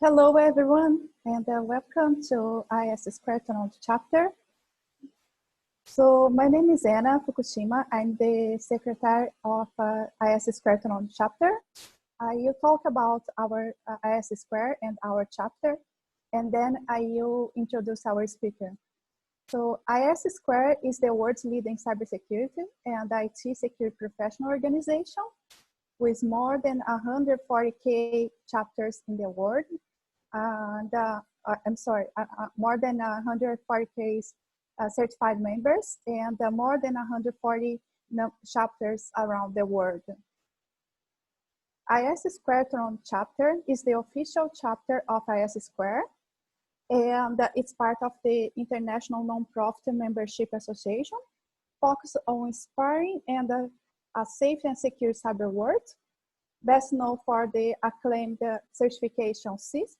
Hello, everyone, and welcome to ISC2 Technology chapter. So my name is Anna Fukushima. I'm the secretary of ISC2 Technology chapter. I will talk about our ISC2 and our chapter, and then I will introduce our speaker. So ISC2 is the world's leading cybersecurity and IT security professional organization with more than 140K chapters in the world. And more than 140K certified members and more than 140 chapters around the world. ISC2 chapter is the official chapter of ISC2, and it's part of the International Nonprofit Membership Association, focused on inspiring and a safe and secure cyber world, best known for the acclaimed certification CIS,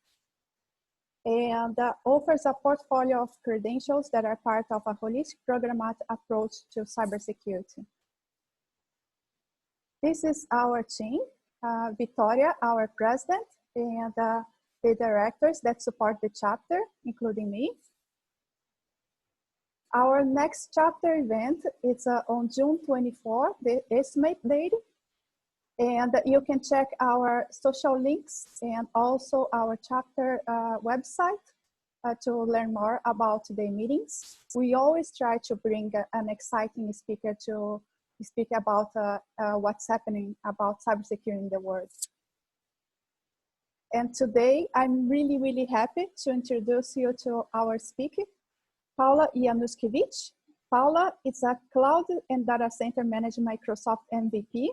and offers a portfolio of credentials that are part of a holistic programmatic approach to cybersecurity. This is our team, Victoria, our president, and the directors that support the chapter, including me. Our next chapter event is on June 24, the estimate date. And you can check our social links and also our chapter website to learn more about the meetings. We always try to bring an exciting speaker to speak about what's happening about cybersecurity in the world. And today, I'm really, really happy to introduce you to our speaker, Paula Januszkiewicz. Paula is a Cloud and Data Center Manager Microsoft MVP.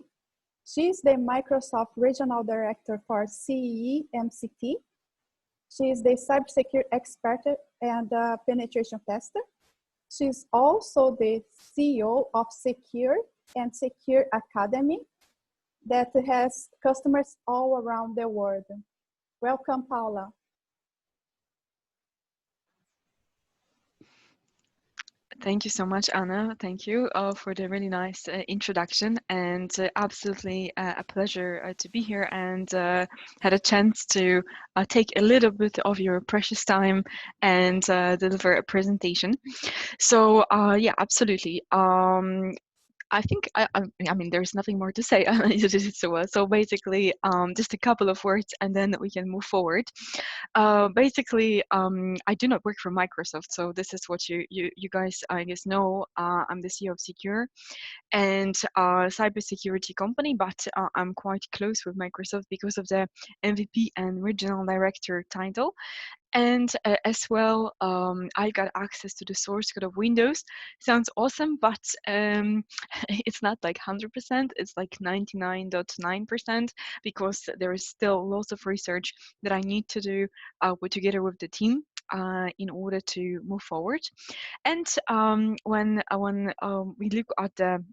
She's the Microsoft Regional Director for CEE MCT. She is the cybersecurity expert and penetration tester. She's also the CEO of Secure and Secure Academy that has customers all around the world. Welcome, Paula. Thank you so much, Anna. Thank you for the really nice introduction, and absolutely a pleasure to be here and had a chance to take a little bit of your precious time and deliver a presentation. So yeah, absolutely. I think, I mean, there's nothing more to say. So basically, just a couple of words and then we can move forward. Basically, I do not work for Microsoft, so this is what you guys, I guess, know. I'm the CEO of Secure and cybersecurity company, but I'm quite close with Microsoft because of the MVP and regional director title. And as well, I got access to the source code of Windows. Sounds awesome, but it's not like 100%. It's like 99.9% because there is still lots of research that I need to do together with the team in order to move forward. And when we look at the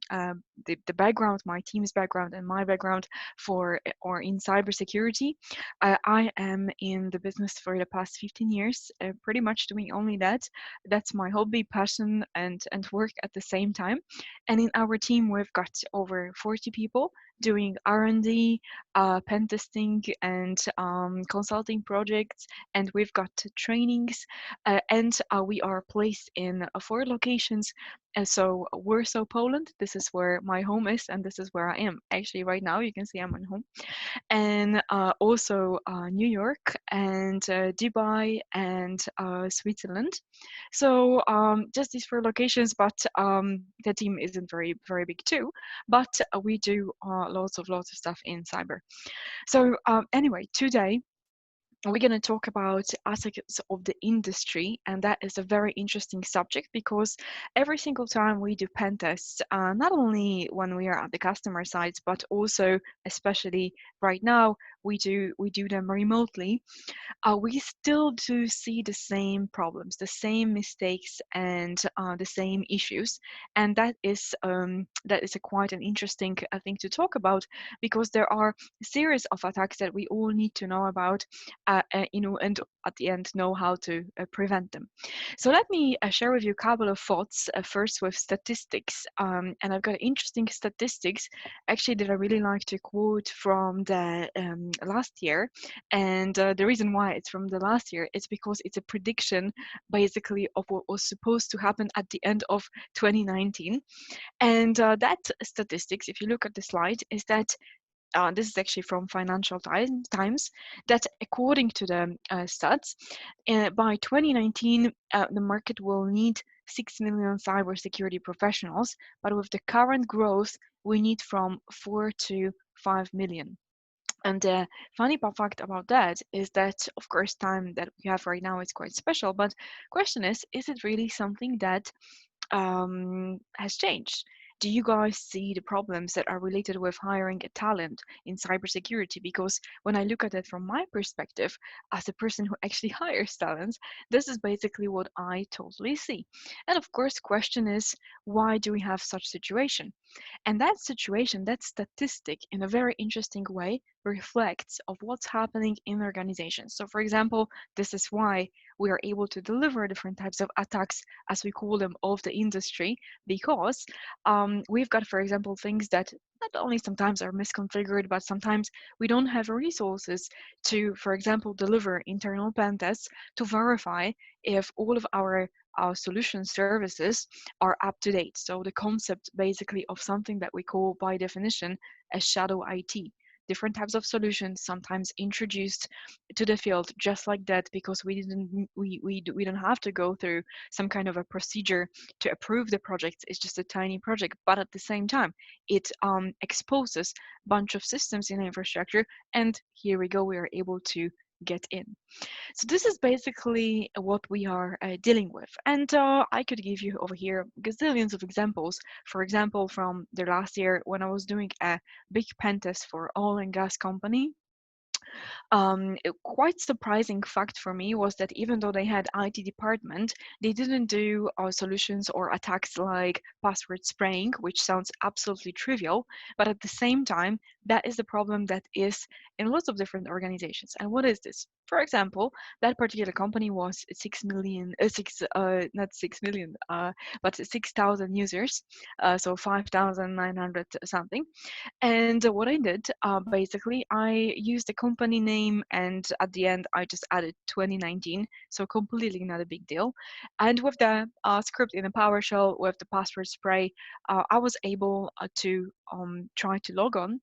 background, my team's background and my background in cybersecurity, I am in the business for the past 15 years, pretty much doing only that. That's my hobby, passion, and work at the same time. And in our team, we've got over 40 people doing R&D, pen testing, and consulting projects, and we've got trainings, and we are placed in 4 locations. And so Warsaw, Poland, this is where my home is, and this is where I am actually right now. You can see I'm at home. And also New York and Dubai and Switzerland. So just these 4 locations, but the team isn't very big too, but we do lots of stuff in cyber. So anyway, today we're going to talk about aspects of the industry, and that is a very interesting subject because every single time we do pen tests, not only when we are at the customer sites, but also especially right now we do them remotely, we still do see the same problems, the same mistakes, and the same issues. And that is quite an interesting thing to talk about, because there are a series of attacks that we all need to know about, and at the end know how to prevent them. So let me share with you a couple of thoughts, first with statistics. And I've got interesting statistics actually that I really like to quote from the last year, and the reason why it's from the last year is because it's a prediction basically of what was supposed to happen at the end of 2019. And that statistics, if you look at the slide, is that this is actually from Financial Times, that according to the stats, by 2019, the market will need 6 million cybersecurity professionals, but with the current growth, we need from 4 to 5 million. And the funny fact about that is that, of course, time that we have right now is quite special, but question is it really something that has changed? Do you guys see the problems that are related with hiring a talent in cybersecurity? Because when I look at it from my perspective, as a person who actually hires talents, this is basically what I totally see. And of course, question is, why do we have such situation? And that situation, that statistic, in a very interesting way, reflects of what's happening in organizations. So for example, this is why we are able to deliver different types of attacks, as we call them, of the industry, because we've got, for example, things that not only sometimes are misconfigured, but sometimes we don't have resources to, for example, deliver internal pen tests to verify if all of our solution services are up to date. So the concept basically of something that we call by definition as shadow IT. Different types of solutions sometimes introduced to the field just like that, because we don't have to go through some kind of a procedure to approve the project. It's just a tiny project, but at the same time it exposes a bunch of systems in the infrastructure, and here we go, we are able to get in. So this is basically what we are dealing with. And I could give you over here gazillions of examples. For example, from the last year when I was doing a big pen test for oil and gas company, a quite surprising fact for me was that even though they had IT department, they didn't do solutions or attacks like password spraying, which sounds absolutely trivial, but at the same time, that is the problem that is in lots of different organizations. And what is this? For example, that particular company was 6 million, not 6 million, but 6,000 users, so 5,900 something. And what I did, basically, I used the company name, and at the end, I just added 2019, so completely not a big deal. And with the script in a PowerShell with the password spray, I was able to try to log on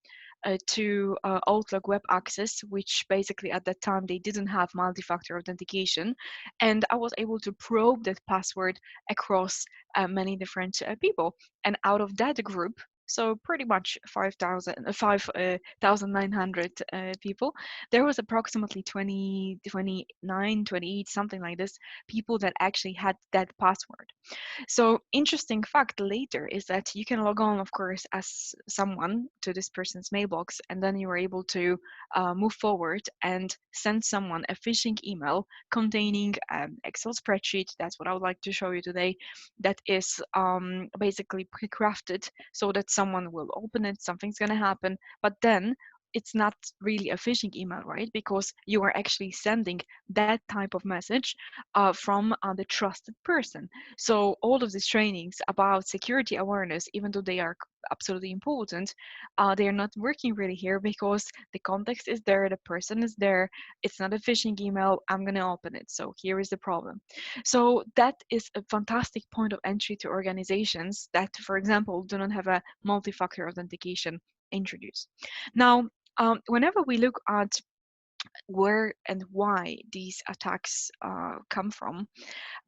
to Outlook Web Access, which basically at that time they didn't have multi-factor authentication, and I was able to probe that password across many different people. And out of that group, so pretty much 5,900 people, there was approximately 20, 29, 28, something like this, people that actually had that password. So interesting fact later is that you can log on, of course, as someone to this person's mailbox, and then you are able to move forward and send someone a phishing email containing an Excel spreadsheet. That's what I would like to show you today. That is basically pre-crafted so that someone will open it, something's going to happen, but then it's not really a phishing email, right? Because you are actually sending that type of message from the trusted person. So all of these trainings about security awareness, even though they are absolutely important, they are not working really here because the context is there, the person is there, it's not a phishing email, I'm going to open it. So here is the problem. So that is a fantastic point of entry to organizations that, for example, do not have a multi-factor authentication introduced. Now, whenever we look at where and why these attacks come from,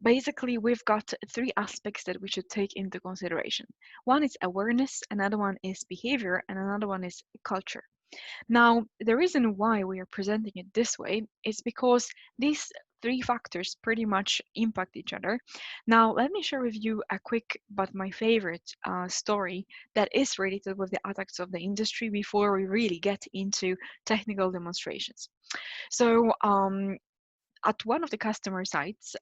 basically we've got three aspects that we should take into consideration. One is awareness, another one is behavior, and another one is culture. Now, the reason why we are presenting it this way is because these three factors pretty much impact each other. Now, let me share with you a quick but my favorite story that is related with the attacks of the industry before we really get into technical demonstrations. So, at one of the customer sites,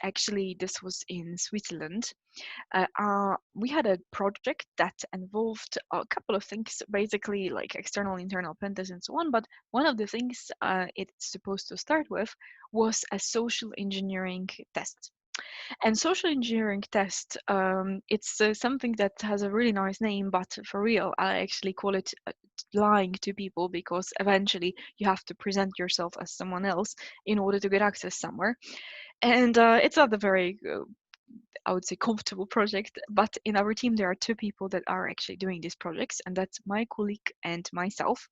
actually this was in Switzerland, we had a project that involved a couple of things, basically like external, internal pen tests and so on. But one of the things it's supposed to start with was a social engineering test. And social engineering test, it's something that has a really nice name, but for real, I actually call it lying to people, because eventually you have to present yourself as someone else in order to get access somewhere. And it's not a very I would say comfortable project, but in our team there are two people that are actually doing these projects, and that's my colleague and myself.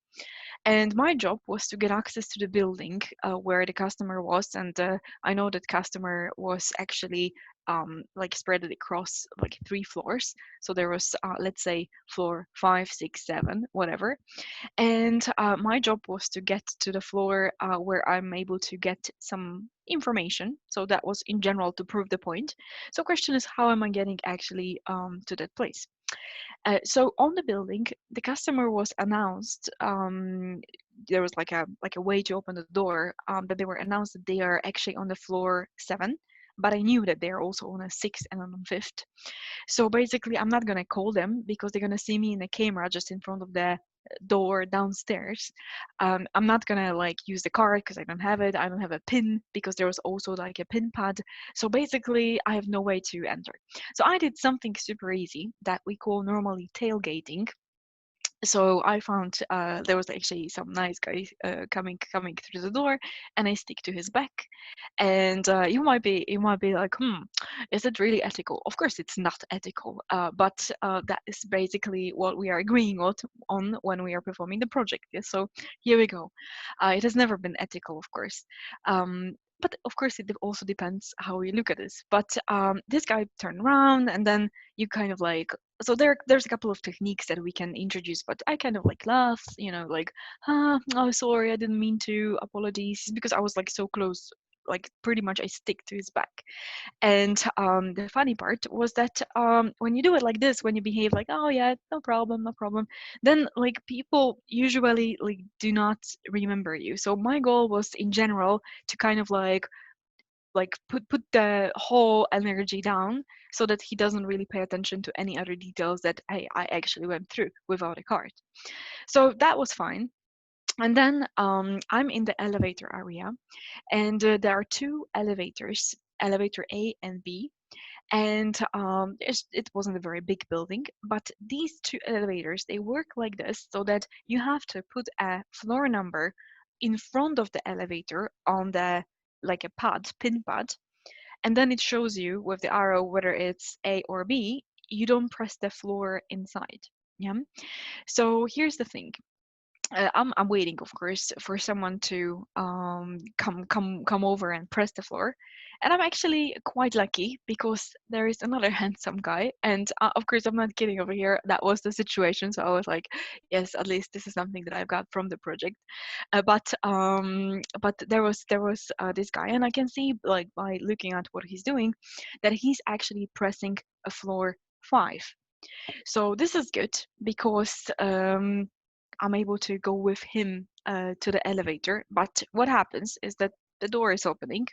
And my job was to get access to the building where the customer was, and I know that customer was actually like spread across like 3 floors. So there was let's say floor 5, 6, 7, whatever. And my job was to get to the floor where I'm able to get some information. So that was in general to prove the point. So question is, how am I getting actually to that place? So on the building, the customer was announced. There was like a way to open the door. That they were announced that they are actually on the floor 7, but I knew that they are also on a 6th and on a 5th. So basically, I'm not gonna call them because they're gonna see me in the camera just in front of the door downstairs. I'm not gonna like use the card because I don't have it. I don't have a pin because there was also like a pin pad. So basically, I have no way to enter. So I did something super easy that we call normally tailgating. So I found there was actually some nice guy coming through the door, and I stick to his back. And you might be like, is it really ethical? Of course, it's not ethical, but that is basically what we are agreeing on when we are performing the project. Yeah? So here we go. It has never been ethical, of course. But of course, it also depends how you look at this. But this guy turned around, and then you kind of like, so there's a couple of techniques that we can introduce, but I kind of like laugh, like, oh, sorry, I didn't mean to, apologies, because I was like so close, like pretty much I stick to his back. And the funny part was that when you do it like this, when you behave like, oh yeah, no problem, no problem, then like people usually like do not remember you. So my goal was in general to kind of like put the whole energy down so that he doesn't really pay attention to any other details that I actually went through without a card. So that was fine. And then I'm in the elevator area, and there are 2 elevators, elevator A and B. And it wasn't a very big building, but these 2 elevators, they work like this, so that you have to put a floor number in front of the elevator on the like a pin pad, and then it shows you with the arrow whether it's A or B. You don't press the floor inside. Yeah. So here's the thing. I'm waiting, of course, for someone to come over and press the floor, and I'm actually quite lucky because there is another handsome guy, and of course I'm not kidding over here. That was the situation, so I was like, yes, at least this is something that I've got from the project. But there was this guy, and I can see like by looking at what he's doing, that he's actually pressing a floor 5. So this is good because I'm able to go with him to the elevator. But what happens is that the door is opening,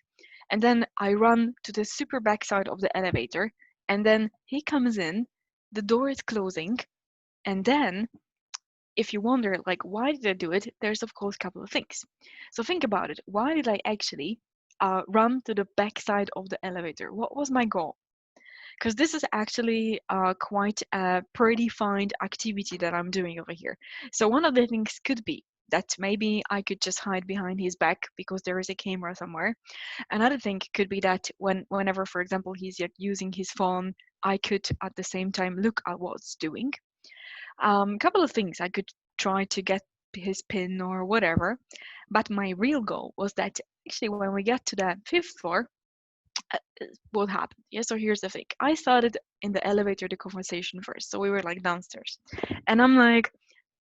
and then I run to the super back side of the elevator, and then he comes in, the door is closing, and then if you wonder like why did I do it, there's of course a couple of things. So think about it. Why did I actually run to the back side of the elevator? What was my goal? Because this is actually quite a predefined activity that I'm doing over here. So one of the things could be that maybe I could just hide behind his back because there is a camera somewhere. Another thing could be that whenever, for example, he's using his phone, I could at the same time look at what's doing. A couple of things I could try to get his pin or whatever, but my real goal was that actually when we get to the 5th floor, what happened? Yeah, so here's the thing. I started in the elevator the conversation first. So we were like downstairs. And I'm like,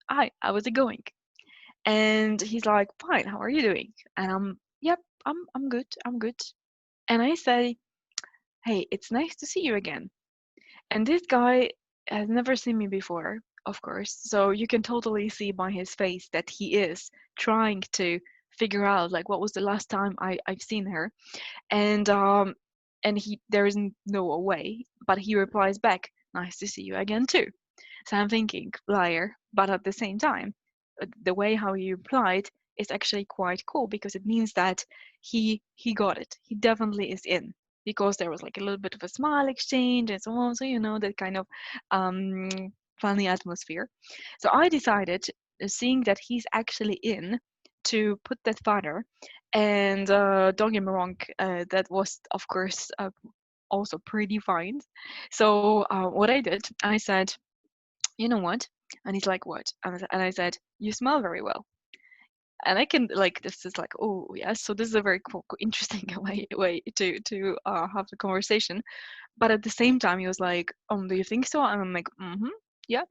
hi, how is it going? And he's like, fine, how are you doing? And yep, I'm good, I'm good. And I say, hey, it's nice to see you again. And this guy has never seen me before, of course. So you can totally see by his face that he is trying to figure out like what was the last time I've seen her. And there isn't no way, but he replies back, nice to see you again too. So I'm thinking, liar, but at the same time, the way how he replied is actually quite cool because it means that he got it. He definitely is in. because there was like a little bit of a smile exchange and so on. So, you know, that kind of um, funny atmosphere. So I decided, seeing that he's actually in, to put that fodder. And don't get me wrong, that was, of course, also pretty fine. So what I did, I said, you know what? And he's like, what? And I said, you smell very well. And I can, like, this is like, oh yes, so this is a very cool, interesting way to have the conversation. But at the same time, he was like, do you think so? And I'm like, yeah.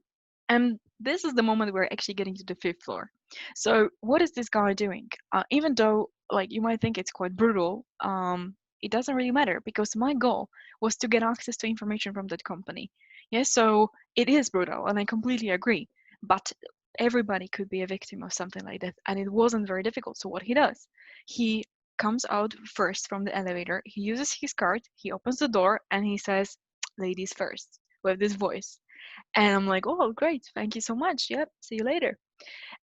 And this is the moment we're actually getting to the fifth floor. So what is this guy doing? Even though, like, you might think it's quite brutal, it doesn't really matter, because my goal was to get access to information from that company. Yes, so it is brutal, and I completely agree. But everybody could be a victim of something like that, and it wasn't very difficult. So what he does, he comes out first from the elevator. He uses his card. He opens the door and he says, "Ladies first," with this voice. And I'm like, oh, great. Thank you so much. Yep. See you later.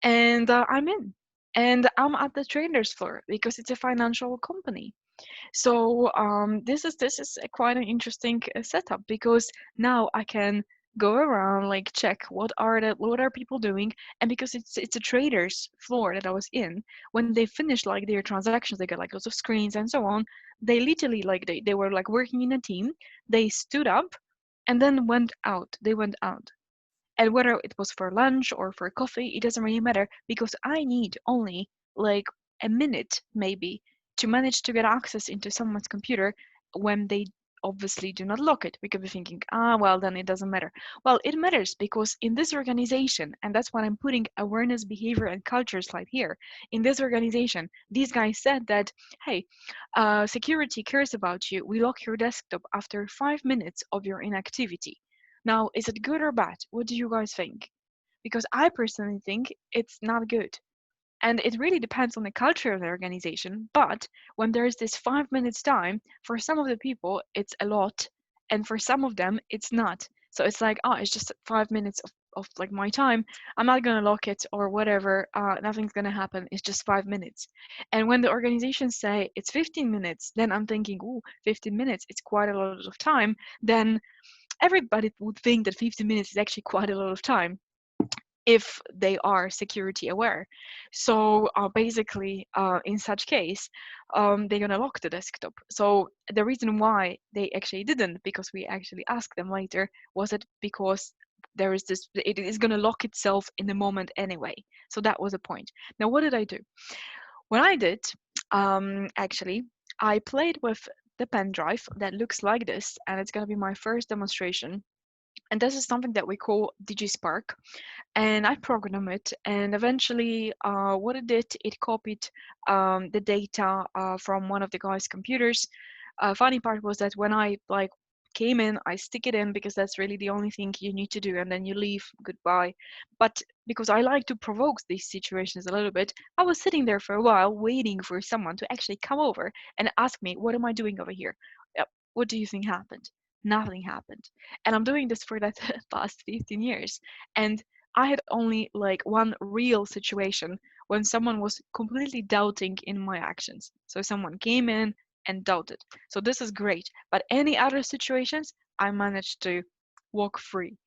And I'm in. And I'm at the trader's floor because it's a financial company. So this is a quite an interesting setup, because now I can go around, like, check what are people doing. And because it's a trader's floor that I was in, when they finish like their transactions, they got like lots of screens and so on. They literally, like, they were like working in a team. They stood up and then went out. They went out. And whether it was for lunch or for coffee, it doesn't really matter, because I need only like a minute maybe to manage to get access into someone's computer when they obviously do not lock it. We could be thinking, well, then it doesn't matter. Well, it matters, because in this organization, and that's why I'm putting awareness, behavior, and culture slide here. In this organization, these guys said that, hey, security cares about you. We lock your desktop after 5 minutes of your inactivity. Now, is it good or bad? What do you guys think? Because I personally think it's not good. And it really depends on the culture of the organization. But when there's this 5 minutes time, for some of the people, it's a lot. And for some of them, it's not. So it's like, oh, it's just 5 minutes of like my time. I'm not going to lock it or whatever. Nothing's going to happen. It's just 5 minutes. And when the organizations say it's 15 minutes, then I'm thinking, oh, 15 minutes, it's quite a lot of time. Then everybody would think that 15 minutes is actually quite a lot of time if they are security aware. So basically, in such case, they're gonna lock the desktop. So the reason why they actually didn't, because we actually asked them later, was it because there is this, it is gonna lock itself in the moment anyway. So that was the point. Now, what did I do? What I did, actually, I played with the pen drive that looks like this, and it's gonna be my first demonstration. And this is something that we call DigiSpark, and I programmed it. And eventually, what it did, it copied the data from one of the guys' computers. Funny part was that when I like came in, I stick it in because that's really the only thing you need to do, and then you leave. Goodbye. But because I like to provoke these situations a little bit, I was sitting there for a while waiting for someone to actually come over and ask me, "What am I doing over here? What do you think happened?" Nothing happened. And I'm doing this for that past 15 years. And I had only like one real situation when someone was completely doubting in my actions. So someone came in and doubted. So this is great. But any other situations, I managed to walk free.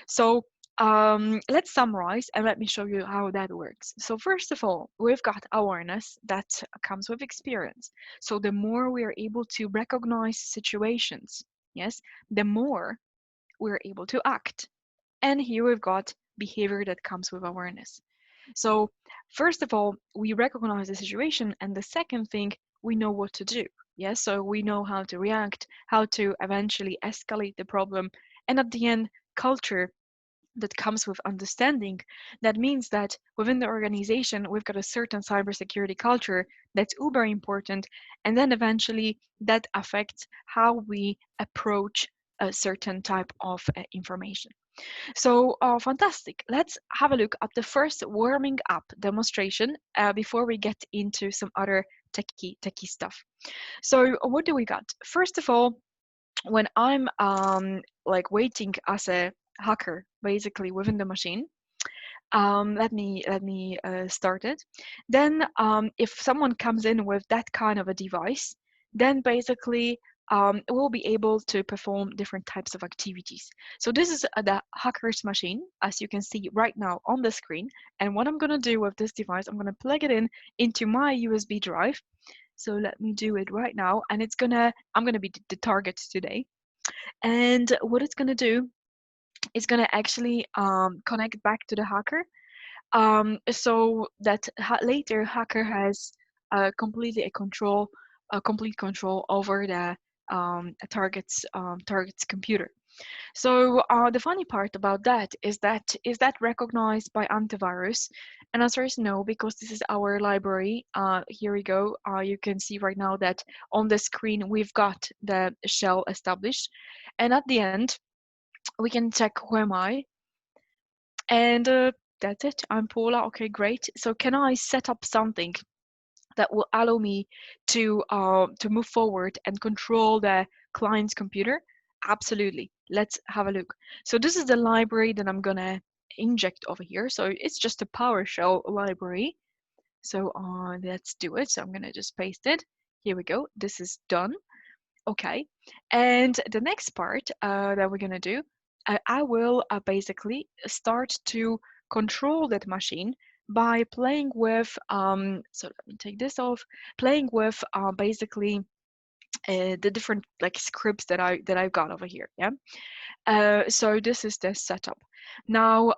So let's summarize and let me show you how that works. So first of all, we've got awareness that comes with experience. So the more we are able to recognize situations, yes, the more we're able to act. And here we've got behavior that comes with awareness. So first of all, we recognize the situation, and the second thing, we know what to do. Yes, so we know how to react, how to eventually escalate the problem, and at the end, culture that comes with understanding. That means that within the organization, we've got a certain cybersecurity culture that's uber important, and then eventually that affects how we approach a certain type of information. So fantastic. Let's have a look at the first warming up demonstration before we get into some other techie stuff. So what do we got? First of all, when I'm like waiting as a hacker basically within the machine, let me start it. Then if someone comes in with that kind of a device, then basically will be able to perform different types of activities. So this is the hacker's machine, as you can see right now on the screen. And what I'm going to do with this device, I'm going to plug it in into my USB drive. So let me do it right now. And I'm going to be the target today. And what it's going to do is going to actually connect back to the hacker, so that later hacker has complete control over the target's computer. So the funny part about that is that recognized by antivirus? And answer is no, because this is our library. Here we go. You can see right now that on the screen we've got the shell established, and at the end we can check who am I, and that's it. I'm Paula. Okay, great. So can I set up something that will allow me to move forward and control the client's computer? Absolutely. Let's have a look. So this is the library that I'm gonna inject over here. So it's just a PowerShell library. So let's do it. So I'm gonna just paste it. Here we go. This is done. Okay. And the next part that we're gonna do, I will basically start to control that machine by playing with, so let me take this off, playing with basically the different like scripts that I've got over here. Yeah. So this is the setup. Now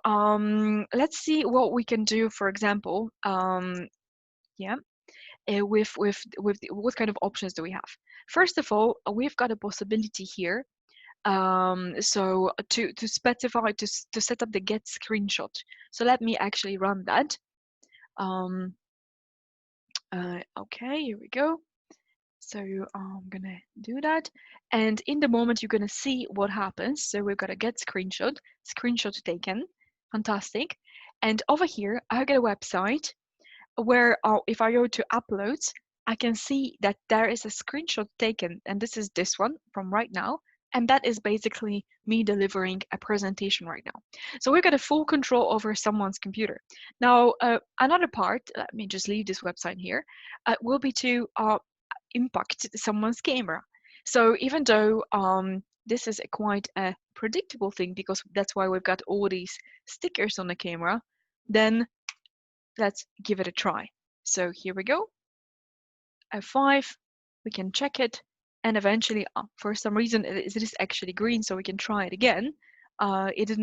let's see what we can do. For example, yeah, with what kind of options do we have? First of all, we've got a possibility here, so to specify to set up the get screenshot. So let me actually run that. Okay, here we go. So I'm gonna do that, and in the moment you're gonna see what happens. So we've got a get screenshot taken. Fantastic. And over here I get a website where if I go to uploads, I can see that there is a screenshot taken, and this is this one from right now, and that is basically me delivering a presentation right now. So we've got a full control over someone's computer. Now, another part, let me just leave this website here, will be to impact someone's camera. So even though this is quite a predictable thing, because that's why we've got all these stickers on the camera, then let's give it a try. So here we go. F5, we can check it, and eventually, for some reason, it is actually green, so we can try it again. It did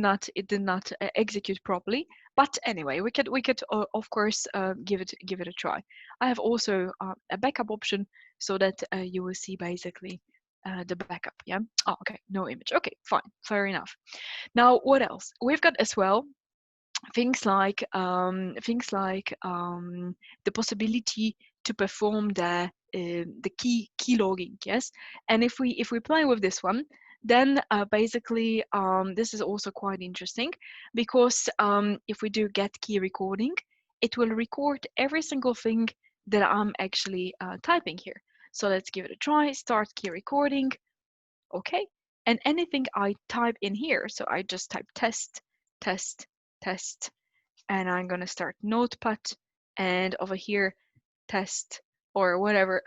not execute properly, but anyway, we could of course give it a try. I have also a backup option so that you will see basically the backup. Yeah. Oh, okay. No image. Okay, fine. Fair enough. Now, what else? We've got as well things like the possibility to perform the key logging. Yes, and if we play with this one, then basically this is also quite interesting, because if we do get key recording, it will record every single thing that I'm actually typing here. So let's give it a try. Start key recording. Okay, and anything I type in here, so I just type test, and I'm gonna start Notepad, and over here test or whatever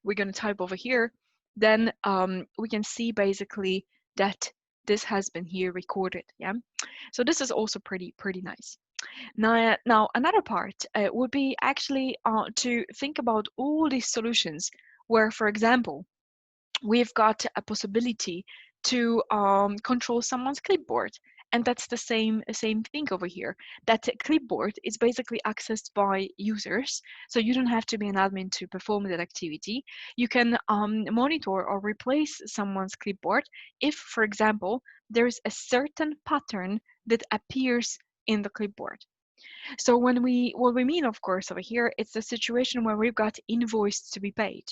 we're gonna type over here, then we can see basically that this has been here recorded. Yeah, so this is also pretty nice. Now another part would be actually to think about all these solutions where, for example, we've got a possibility to control someone's clipboard. And that's the same thing over here. That clipboard is basically accessed by users. So you don't have to be an admin to perform that activity. You can monitor or replace someone's clipboard if, for example, there's a certain pattern that appears in the clipboard. So what we mean, of course, over here, it's the situation where we've got invoice to be paid.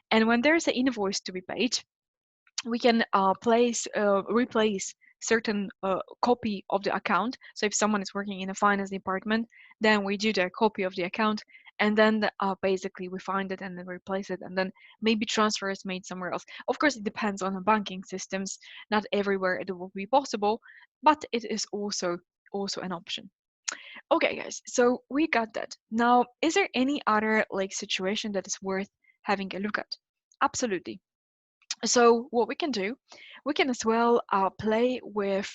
And when there's an invoice to be paid, we can replace certain copy of the account. So if someone is working in a finance department, then we do the copy of the account, and then basically we find it and then replace it, and then maybe transfer is made somewhere else. Of course, it depends on the banking systems. Not everywhere it will be possible, but it is also an option. Okay, guys, so we got that. Now, is there any other like situation that is worth having a look at? Absolutely. So what we can do, we can as well play with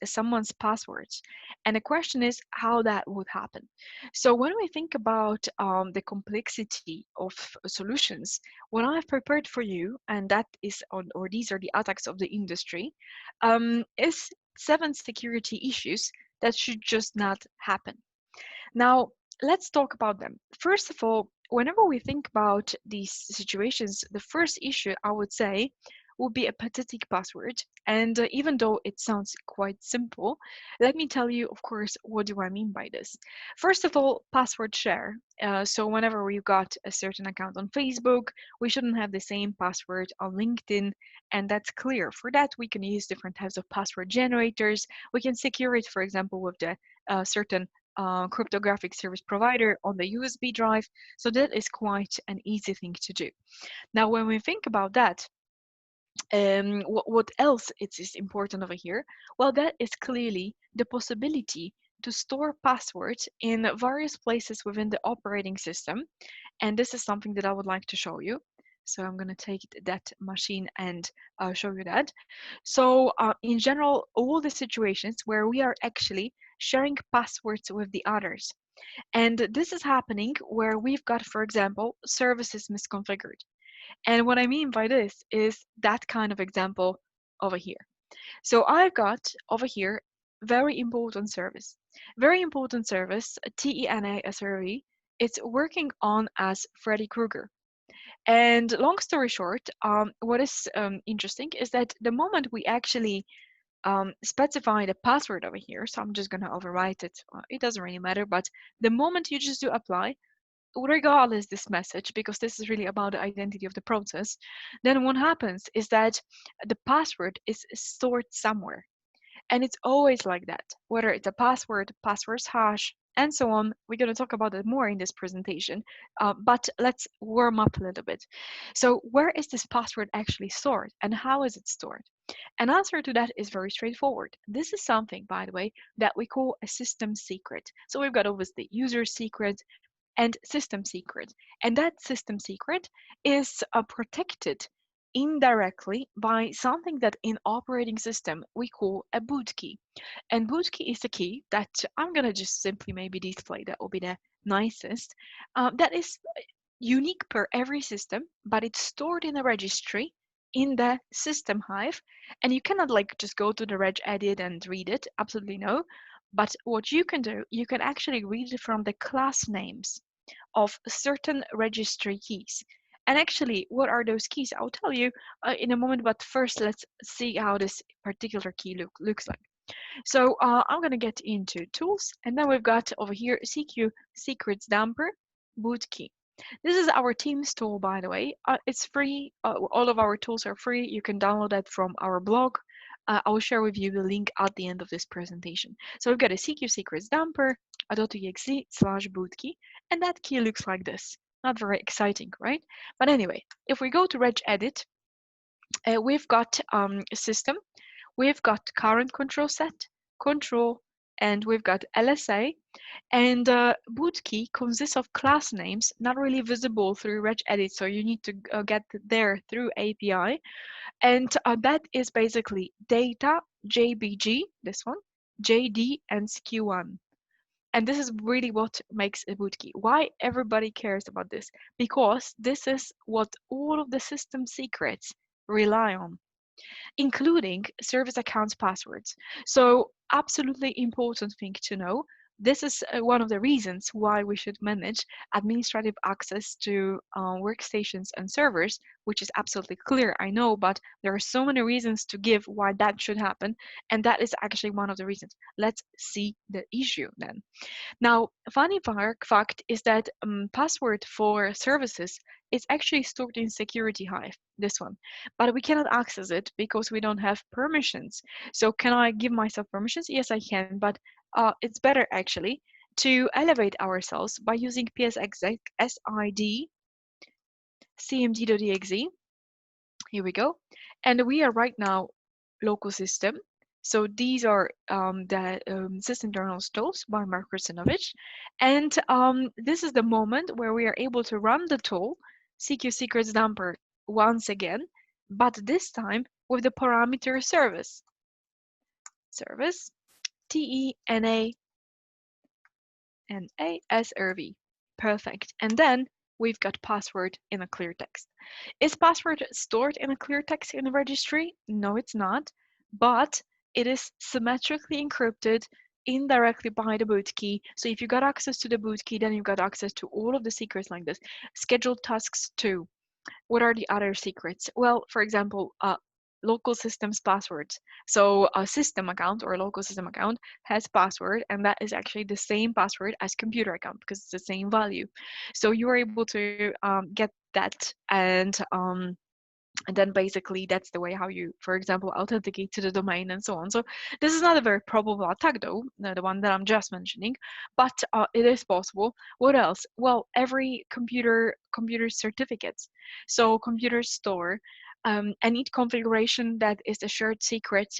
someone's passwords. And the question is how that would happen. So when we think about the complexity of solutions, what I've prepared for you, and that is on, or these are the attacks of the industry, is 7 security issues that should just not happen. Now, let's talk about them. First of all, whenever we think about these situations, the first issue I would say would be a pathetic password. And even though it sounds quite simple, let me tell you, of course, what do I mean by this? First of all, password share. So whenever we've got a certain account on Facebook, we shouldn't have the same password on LinkedIn, and that's clear. For that, we can use different types of password generators. We can secure it, for example, with the certain cryptographic service provider on the USB drive. So that is quite an easy thing to do. Now, when we think about that, what else is important over here? Well, that is clearly the possibility to store passwords in various places within the operating system. And this is something that I would like to show you. So I'm going to take that machine and show you that. So in general, all the situations where we are actually sharing passwords with the others. And this is happening where we've got, for example, services misconfigured. And what I mean by this is that kind of example over here. So I've got over here very important service. Very important service, TENA SRE. It's working on as Freddy Krueger. And long story short, what is interesting is that the moment we actually specify the password over here, so I'm just going to overwrite it. It doesn't really matter, but the moment you just do apply, regardless this message, because this is really about the identity of the process, then what happens is that the password is stored somewhere. And it's always like that, whether it's a password's hash, and so on. We're going to talk about it more in this presentation, but let's warm up a little bit. So where is this password actually stored, and how is it stored? An answer to that is very straightforward. This is something, by the way, that we call a system secret. So we've got obviously user secret and system secret. And that system secret is protected indirectly by something that in operating system we call a boot key. And boot key is the key that I'm going to just simply maybe display. That will be the nicest. That is unique per every system, but it's stored in a registry in the system hive, and you cannot like just go to the regedit and read it. Absolutely no. But what you can do, you can actually read it from the class names of certain registry keys. And actually, what are those keys? I'll tell you in a moment, but first let's see how this particular key looks like. So I'm going to get into tools, and then we've got over here CQ secrets damper boot key. This is our Teams tool, by the way. It's free. All of our tools are free. You can download that from our blog. I will share with you the link at the end of this presentation. So we've got a CQ secrets damper, .exe/boot key, and that key looks like this. Not very exciting, right? But anyway, if we go to regedit, we've got a system, we've got current control set, control, and we've got LSA. And boot key consists of class names, not really visible through regedit, so you need to get there through API. And that is basically data, JBG, this one, JD, and SKU1. And this is really what makes a boot key. Why everybody cares about this? Because this is what all of the system secrets rely on, including service accounts passwords. So absolutely important thing to know. This is one of the reasons why we should manage administrative access to workstations and servers, which is absolutely clear, I know, but there are so many reasons to give why that should happen. And that is actually one of the reasons. Let's see the issue then. Now, funny fact is that password for services is actually stored in Security Hive, this one, but we cannot access it because we don't have permissions. So can I give myself permissions? Yes, I can, but it's better actually to elevate ourselves by using psexec sid cmd.exe. Here we go. And we are right now local system. So these are the system internals tools by Mark Krstinovich. And this is the moment where we are able to run the tool CQ secrets damper once again but this time with the parameter service. Service, TENASRV. Perfect. And then we've got password in a clear text. Is password stored in a clear text in the registry? No, it's not, but it is symmetrically encrypted indirectly by the boot key. So if you got access to the boot key, then you've got access to all of the secrets like this. Scheduled tasks too. What are the other secrets? Well, for example, local systems passwords. So a system account or a local system account has password, and that is actually the same password as computer account because it's the same value. So you are able to get that, and then basically that's the way how you, for example, authenticate to the domain and so on. So this is not a very probable attack though, the one that I'm just mentioning, but it is possible. What else? Well, every computer certificates. So computers store any configuration that is a shared secret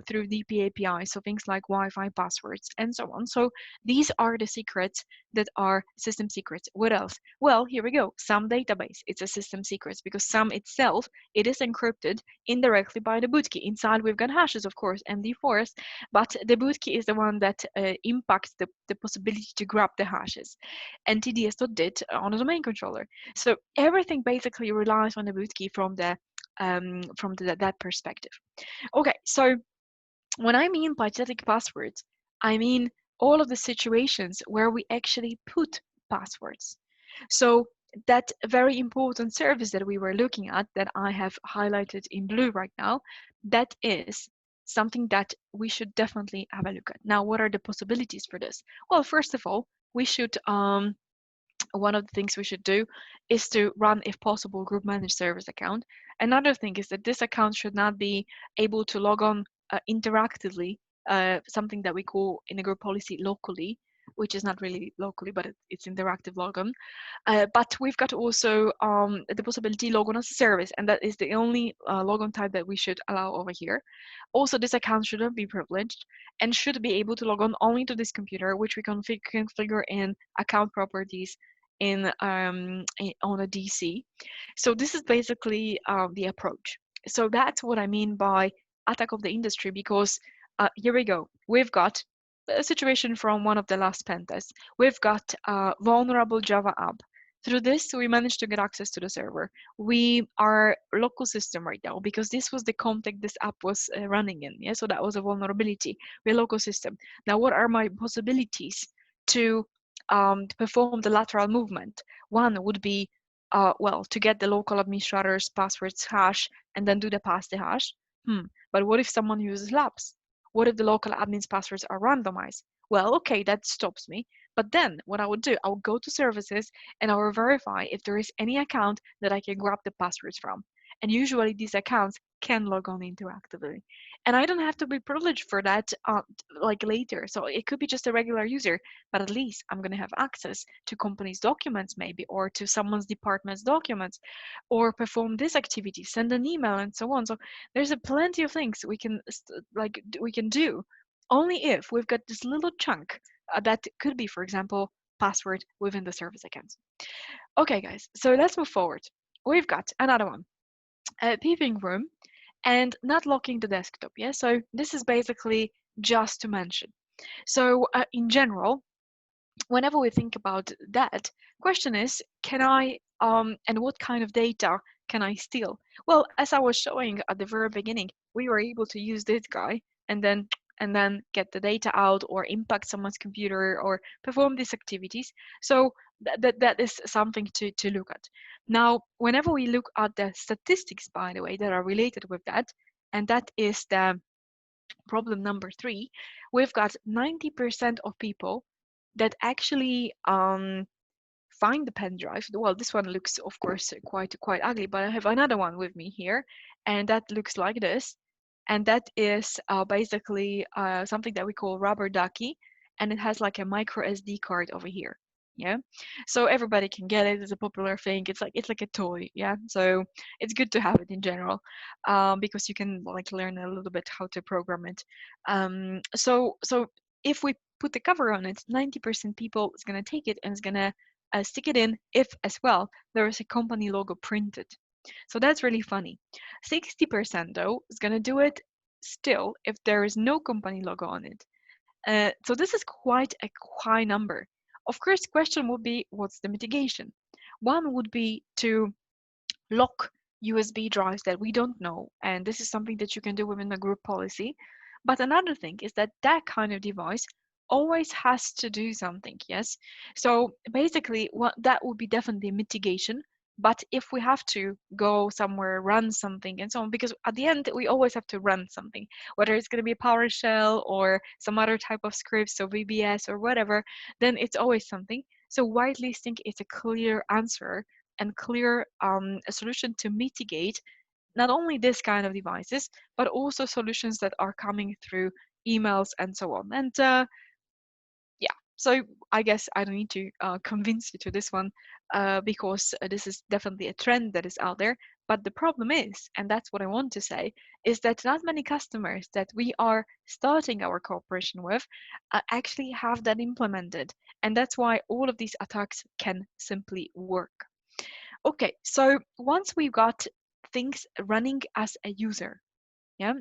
through DP API, so things like Wi-Fi passwords and so on. So these are the secrets that are system secrets. What else? Well, here we go. SAM database, it's a system secret because SAM itself, it is encrypted indirectly by the boot key. Inside we've got hashes, of course, MD4s, but the boot key is the one that impacts the possibility to grab the hashes. And TDS.dit on the domain controller. So everything basically relies on the boot key from that perspective. Okay, so when I mean by static passwords, I mean all of the situations where we actually put passwords. So that very important service that we were looking at that I have highlighted in blue right now, that is something that we should definitely have a look at. Now, what are the possibilities for this? Well, first of all, we should one of the things we should do is to run, if possible, group managed service account. Another thing is that this account should not be able to log on interactively, something that we call in a group policy locally, which is not really locally, but it's interactive logon. But we've got also the possibility log on as a service, and that is the only logon type that we should allow over here. Also, this account shouldn't be privileged and should be able to log on only to this computer, which we configure in account properties on a DC. So this is basically the approach. So that's what I mean by attack of the industry, because here we go. We've got a situation from one of the last pen tests. We've got a vulnerable Java app. Through this, we managed to get access to the server. We are local system right now because this was the context this app was running in. Yeah, so that was a vulnerability. We're local system. Now, what are my possibilities to perform the lateral movement? One would be, well, to get the local administrator's passwords hash and then do the pass the hash. But what if someone uses labs? What if the local admin's passwords are randomized? Well, okay, that stops me. But then what I would do, I would go to services and I will verify if there is any account that I can grab the passwords from. And usually these accounts can log on interactively. And I don't have to be privileged for that like later. So it could be just a regular user, but at least I'm going to have access to company's documents maybe, or to someone's department's documents, or perform this activity, send an email and so on. So there's a plenty of things we can we can do only if we've got this little chunk that could be, for example, password within the service accounts. Okay, guys, so let's move forward. We've got another one, peeping room, and not locking the desktop. Yeah, so this is basically just to mention. So in general, whenever we think about that, question is, can I and what kind of data can I steal? Well, as I was showing at the very beginning, we were able to use this guy and then get the data out or impact someone's computer or perform these activities. So that is something to look at. Now, whenever we look at the statistics, by the way, that are related with that, and that is the problem number 3, we've got 90% of people that actually find the pen drive. Well, this one looks, of course, quite ugly, but I have another one with me here, and that looks like this. And that is basically something that we call rubber ducky, and it has like a micro SD card over here. Yeah, so everybody can get it. It's a popular thing. It's like a toy. Yeah, so it's good to have it in general because you can like learn a little bit how to program it. So if we put the cover on it, 90% people is gonna take it and is gonna stick it in if as well there is a company logo printed. So that's really funny. 60% though is going to do it still if there is no company logo on it. So this is quite a high number. Of course, question would be, what's the mitigation? One would be to lock USB drives that we don't know, and this is something that you can do within the group policy. But another thing is that that kind of device always has to do something, yes? So basically, what that would be definitely a mitigation. But if we have to go somewhere, run something, and so on, because at the end we always have to run something, whether it's going to be PowerShell or some other type of scripts, so VBS or whatever, then it's always something. So whitelisting is a clear answer and clear a solution to mitigate not only this kind of devices, but also solutions that are coming through emails and so on. And yeah, so I guess I don't need to convince you to this one because this is definitely a trend that is out there. But the problem is, and that's what I want to say, is that not many customers that we are starting our cooperation with actually have that implemented. And that's why all of these attacks can simply work. Okay, so once we've got things running as a user, yeah,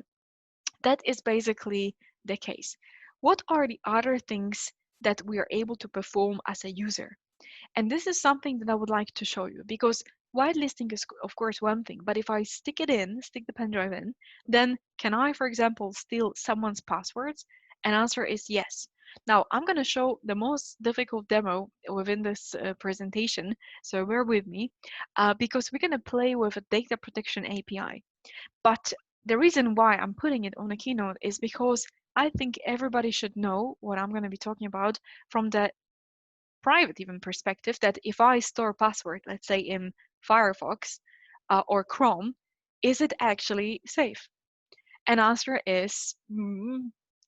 that is basically the case. What are the other things that we are able to perform as a user? And this is something that I would like to show you because whitelisting is of course one thing, but if I stick the pen drive in, then can I, for example, steal someone's passwords? And answer is yes. Now I'm going to show the most difficult demo within this presentation, so bear with me, because we're going to play with a data protection API. But the reason why I'm putting it on a keynote is because I think everybody should know what I'm going to be talking about from the private even perspective, that if I store password, let's say in Firefox or Chrome, is it actually safe? And answer is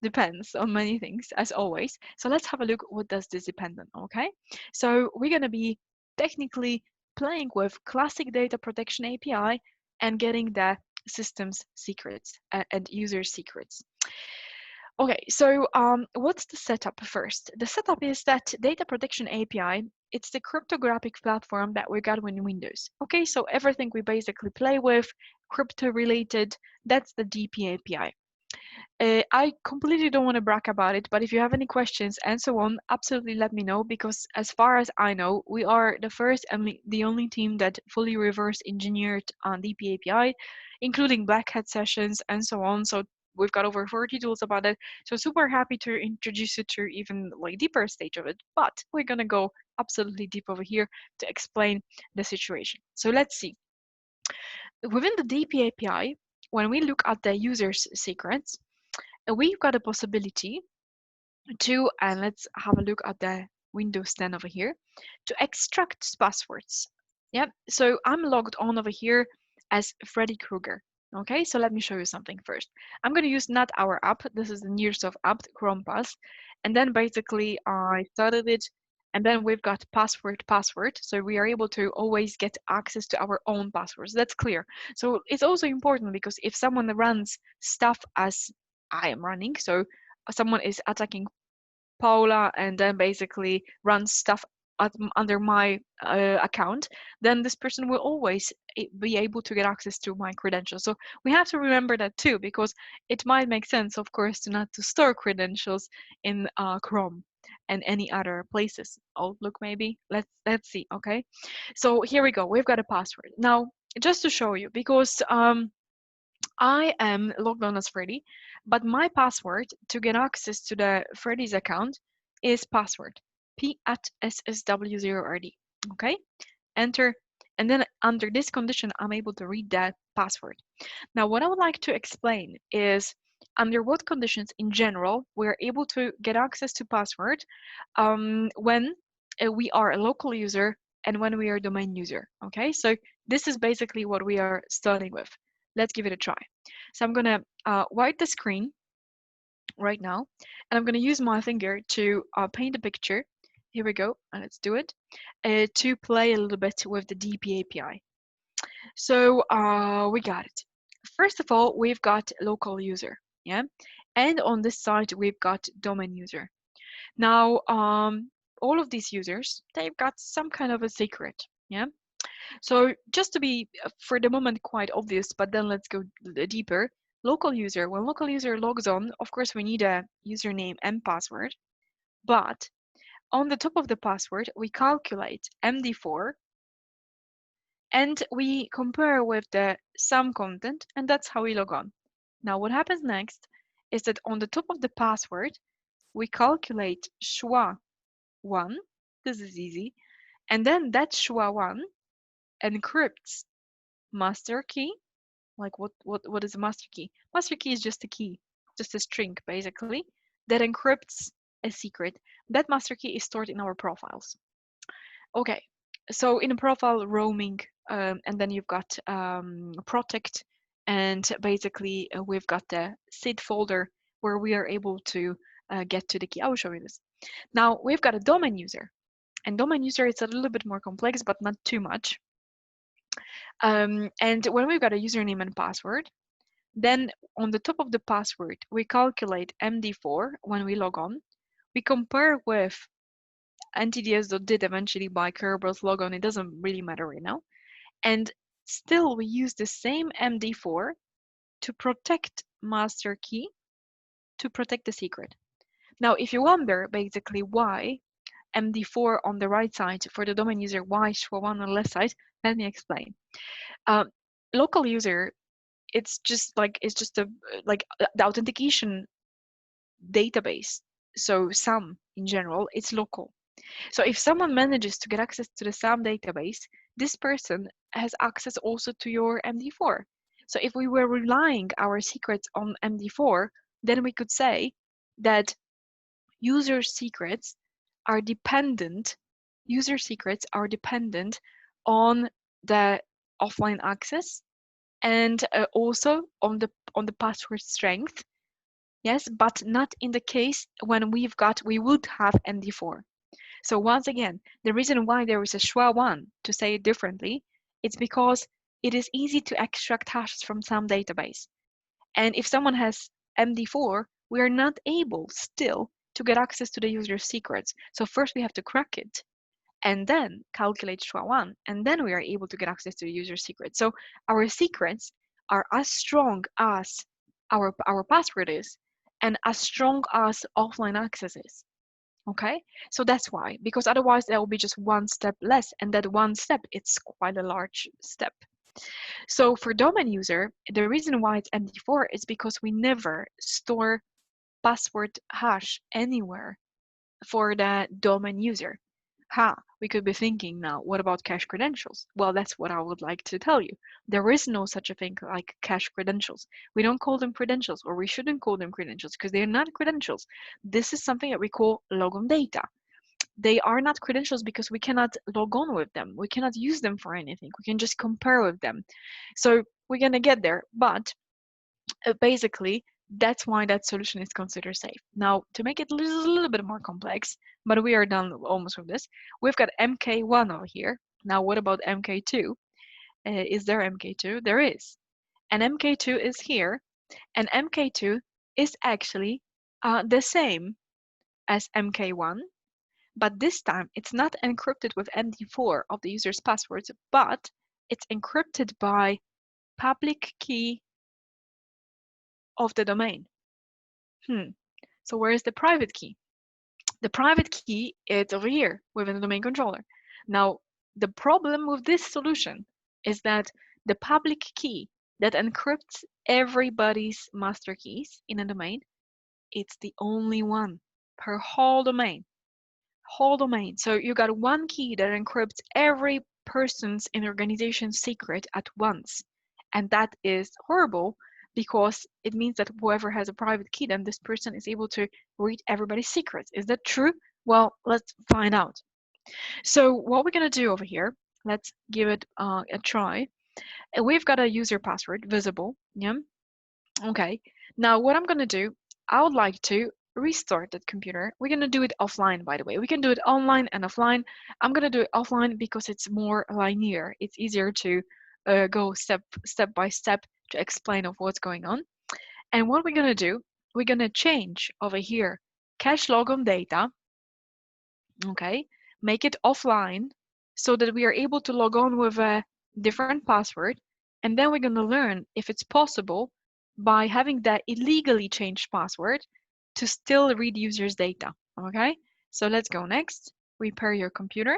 depends on many things, as always. So let's have a look, what does this depend on, okay? So we're going to be technically playing with classic data protection API and getting the system's secrets and user secrets. Okay, so what's the setup first? The setup is that data protection API, it's the cryptographic platform that we got in Windows. Okay, so everything we basically play with, crypto related, that's the DP API. I completely don't want to brag about it, but if you have any questions and so on, absolutely let me know, because as far as I know, we are the first and the only team that fully reverse engineered on DP API, including black hat sessions and so on. So we've got over 40 tools about it. So super happy to introduce you to even like deeper stage of it, but we're gonna go absolutely deep over here to explain the situation. So let's see. Within the DP API, when we look at the user's secrets, we've got a possibility to, and let's have a look at the Windows 10 over here, to extract passwords. Yeah, so I'm logged on over here as Freddy Krueger. Okay, so let me show you something first. I'm going to use not our app. This is the Nearsoft app, Chrome Pass. And then basically I started it, and then we've got password. So we are able to always get access to our own passwords. That's clear. So it's also important because if someone runs stuff as I am running, so someone is attacking Paula and then basically runs stuff under my account, then this person will always be able to get access to my credentials. So we have to remember that too, because it might make sense, of course, to not to store credentials in Chrome and any other places. Outlook maybe. Let's see. Okay, so here we go. We've got a password now. Just to show you, because I am logged on as Freddy, but my password to get access to the Freddy's account is password p@ssw0rd. Okay, enter, and then under this condition, I'm able to read that password. Now, what I would like to explain is under what conditions in general we're able to get access to password when we are a local user and when we are a domain user. Okay, so this is basically what we are starting with. Let's give it a try. So I'm gonna wipe the screen right now, and I'm gonna use my finger to paint a picture. Here we go, and let's do it, to play a little bit with the DP API. So we got it. First of all, we've got local user, yeah? And on this side, we've got domain user. Now, all of these users, they've got some kind of a secret, yeah? So just to be, for the moment, quite obvious, but then let's go deeper. Local user, when local user logs on, of course, we need a username and password, but on the top of the password, we calculate MD4 and we compare with the sum content, and that's how we log on. Now, what happens next is that on the top of the password, we calculate SHA-1. This is easy. And then that SHA-1 encrypts master key. Like what is a master key? Master key is just a key, just a string, basically, that encrypts a secret. That master key is stored in our profiles. Okay, so in a profile, roaming, and then you've got protect, and basically we've got the SID folder where we are able to get to the key. I will show you this. Now we've got a domain user, and domain user is a little bit more complex, but not too much. And when we've got a username and password, then on the top of the password, we calculate MD4 when we log on. We compare with ntds.did eventually by Kerber's logon. It doesn't really matter right now. And still we use the same MD4 to protect master key, to protect the secret. Now, if you wonder basically why MD4 on the right side for the domain user, why SHA-1 on the left side, let me explain. Local user, it's just the authentication database. So SAM in general, it's local. So if someone manages to get access to the SAM database, this person has access also to your MD4. So if we were relying our secrets on MD4, then we could say that user secrets are dependent on the offline access and also on the password strength. Yes, but not in the case when we would have MD4. So once again, the reason why there is a SHA-1, to say it differently, it's because it is easy to extract hashes from some database. And if someone has MD4, we are not able still to get access to the user's secrets. So first we have to crack it and then calculate SHA-1, and then we are able to get access to the user's secrets. So our secrets are as strong as our password is and as strong as offline access is. Okay, so that's why, because otherwise there will be just one step less, and that one step, it's quite a large step. So for domain user, the reason why it's MD4 is because we never store password hash anywhere for the domain user. We could be thinking now, what about cache credentials? Well, that's what I would like to tell you. There is no such a thing like cache credentials. We don't call them credentials, or we shouldn't call them credentials because they're not credentials. This is something that we call logon data. They are not credentials because we cannot log on with them. We cannot use them for anything. We can just compare with them. So we're going to get there, but basically, that's why that solution is considered safe. Now, to make it a little bit more complex, but we are done almost with this, we've got MK1 over here. Now, what about MK2? Is there MK2? There is. And MK2 is here, and MK2 is actually the same as MK1, but this time it's not encrypted with MD4 of the user's passwords, but it's encrypted by public key of the domain. So where is the private key? The private key is over here within the domain controller. Now, the problem with this solution is that the public key that encrypts everybody's master keys in a domain, it's the only one per whole domain. So you got one key that encrypts every person's in the organization's secret at once. And that is horrible because it means that whoever has a private key, then this person is able to read everybody's secrets. Is that true? Well, let's find out. So what we're going to do over here, let's give it a try. We've got a user password visible. Yeah. Okay. Now what I'm going to do, I would like to restart that computer. We're going to do it offline, by the way. We can do it online and offline. I'm going to do it offline because it's more linear. It's easier to go step by step to explain of what's going on. And what we're going to do, we're going to change over here cache logon data. Okay, make it offline. so that we are able to log on with a different password. And then we're going to learn if it's possible by having that illegally changed password to still read users' data. Okay, so let's go next. Repair your computer.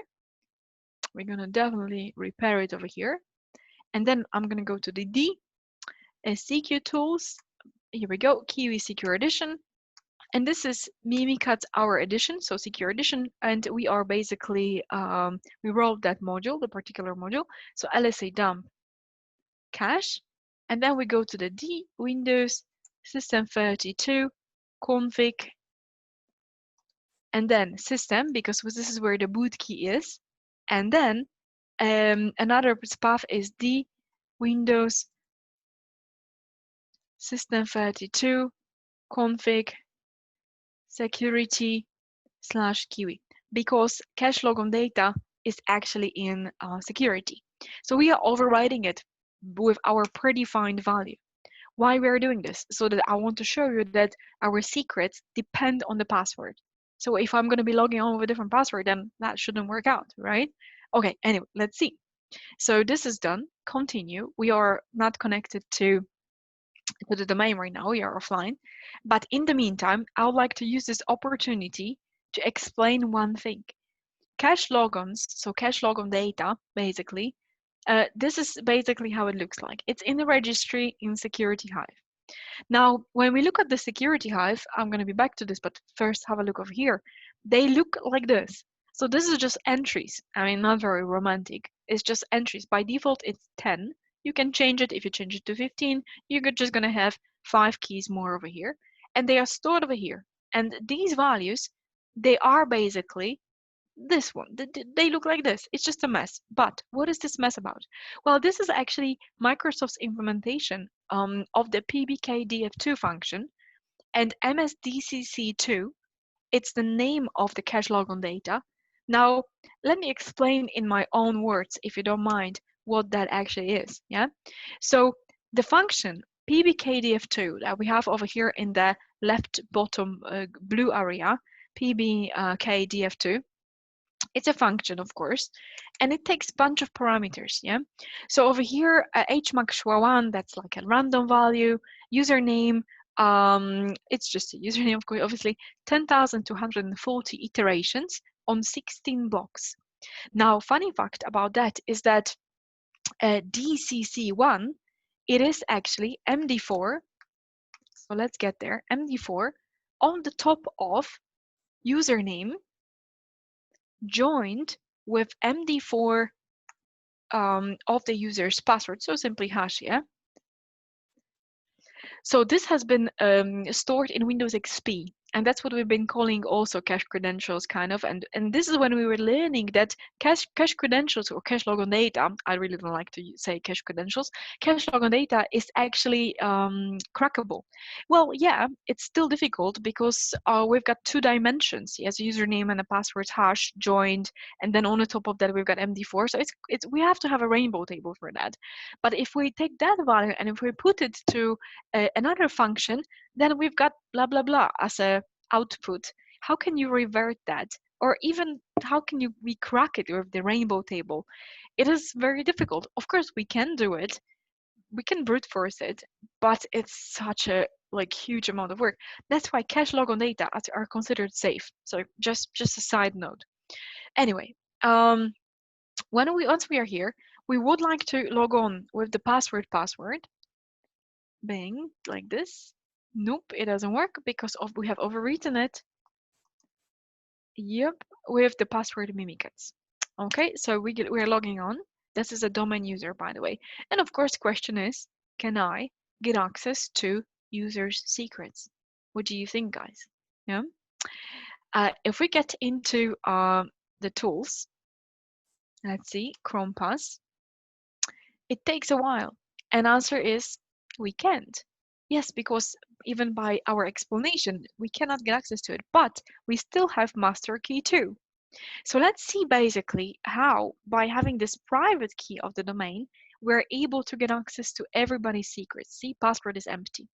We're going to definitely repair it over here. And then I'm going to go to the D, CQ tools. Here we go, Kiwi Secure Edition. And this is Mimikatz our edition, so secure edition, and we are basically we rolled that module, the particular module. So LSA dump cache, and then we go to the D, Windows, System32, config, and then system, because this is where the boot key is, and then another path is D, Windows, System32, config, security/kiwi, because cache logon data is actually in security. So we are overriding it with our predefined value. Why we are doing this? So that I want to show you that our secrets depend on the password. So if I'm going to be logging on with a different password, then that shouldn't work out, right? Okay, anyway, let's see. So this is done. Continue. We are not connected to the domain right now, we are offline. But in the meantime, I would like to use this opportunity to explain one thing. Cache logons, so cache logon data, basically, this is basically how it looks like. It's in the registry in Security Hive. Now, when we look at the Security Hive, I'm going to be back to this, but first have a look over here. They look like this. So this is just entries. I mean, not very romantic. It's just entries. By default, it's 10. You can change it. If you change it to 15, you're just going to have 5 keys more over here. And they are stored over here. And these values, they are basically this one. They look like this. It's just a mess. But what is this mess about? Well, this is actually Microsoft's implementation of the PBKDF2 function, and MSDCC2. It's the name of the cache logon data. Now, let me explain in my own words, if you don't mind, what that actually is. Yeah. So the function PBKDF2 that we have over here in the left bottom blue area, PBKDF2. It's a function, of course, and it takes a bunch of parameters, yeah? So over here, hmax1, that's like a random value, username, it's just a username, of course, obviously, 10,240 iterations on 16 blocks. Now, funny fact about that is that DCC1, it is actually MD4, so let's get there, MD4, on the top of username, joined with MD4 of the user's password, so simply hash, yeah? So this has been stored in Windows XP, and that's what we've been calling also cache credentials, kind of. And this is when we were learning that cache credentials or cache logon data, I really don't like to say cache credentials, cache logon data is actually crackable. Well, yeah, it's still difficult because we've got 2 dimensions, yes, a username and a password hash joined, and then on the top of that we've got MD4. So it's we have to have a rainbow table for that. But if we take that value and if we put it to another function, then we've got blah blah blah as a output. How can you revert that? Or even how can we crack it with the rainbow table? It is very difficult. Of course we can do it, we can brute force it, but it's such a huge amount of work. That's why cache logon data are considered safe. So just a side note. Anyway, once we are here, we would like to log on with the password. Bang, like this. Nope, it doesn't work because we have overwritten it. Yep, with the password Mimikatz. Okay, so we're logging on. This is a domain user, by the way. And of course, the question is, can I get access to users' secrets? What do you think, guys? Yeah. If we get into the tools, let's see, Chrome Pass, it takes a while. And answer is, we can't. Yes, because even by our explanation, we cannot get access to it, but we still have master key too. So let's see basically how, by having this private key of the domain, we're able to get access to everybody's secrets. See, password is empty.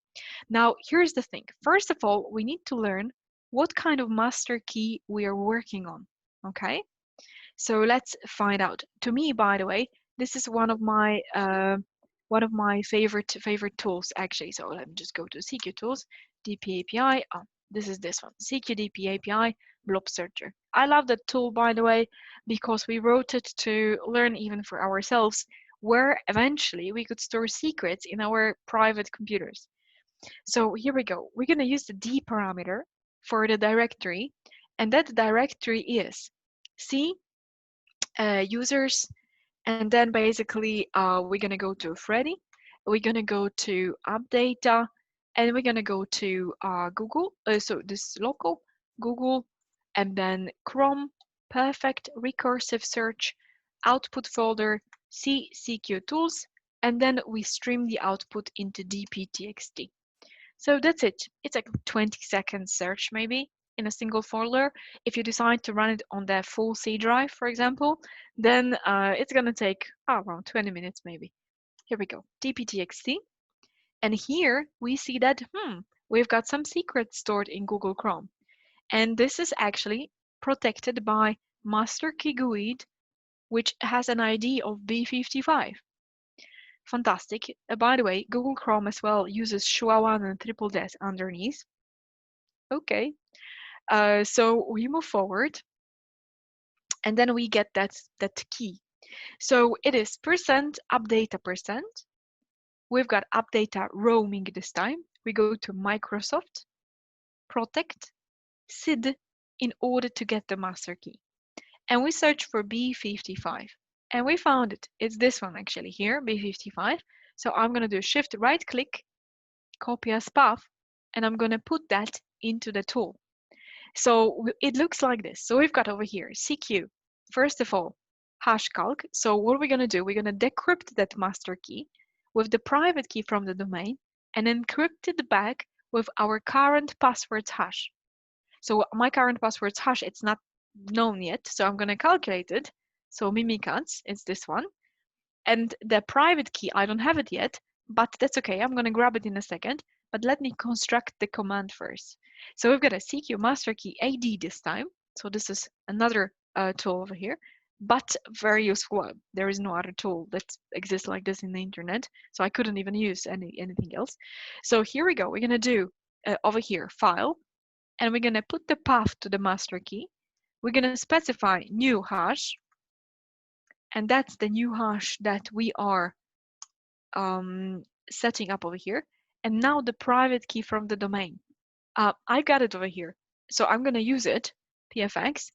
Now, here's the thing. First of all, we need to learn what kind of master key we are working on, okay? So let's find out. To me, by the way, this is one of my favorite tools actually. So let me just go to CQ tools, DP API. Oh, this one, CQ DP API blob searcher. I love that tool, by the way, because we wrote it to learn even for ourselves, where eventually we could store secrets in our private computers. So here we go. We're going to use the D parameter for the directory, and that directory is C users, and then basically we're going to go to Freddy, we're going to go to app data, and we're going to go to Google, so this local Google, and then Chrome, perfect, recursive search, output folder, CQ tools, and then we stream the output into dptxt. So that's it. It's like 20-second search maybe in a single folder. If you decide to run it on the full C drive, for example, then it's gonna take around 20 minutes maybe. Here we go, dptxt. And here we see that, we've got some secrets stored in Google Chrome. And this is actually protected by master key GUID, which has an ID of B55. Fantastic. By the way, Google Chrome as well uses SHA-1 and triple DES underneath. Okay, so we move forward, and then we get that key. So it is %appdata%. We've got appdata roaming this time. We go to Microsoft, protect, SID in order to get the master key. And we search for B55. And we found it. It's this one actually here, B55. So I'm going to do shift right click, copy as path, and I'm going to put that into the tool. So it looks like this. So we've got over here CQ. First of all, hash calc. So what we're going to do, we're going to decrypt that master key with the private key from the domain and encrypt it back with our current passwords hash. So my current passwords hash, it's not known yet. So I'm going to calculate it. So Mimikatz, it's this one. And the private key, I don't have it yet, but that's okay. I'm going to grab it in a second. But let me construct the command first. So we've got a CQ master key AD this time. So this is another tool over here, but very useful. There is no other tool that exists like this in the internet. So I couldn't even use anything else. So here we go. We're going to do over here, file, and we're going to put the path to the master key. We're going to specify new hash. And that's the new hash that we are setting up over here. And now the private key from the domain. I got it over here. So I'm going to use it, pfx.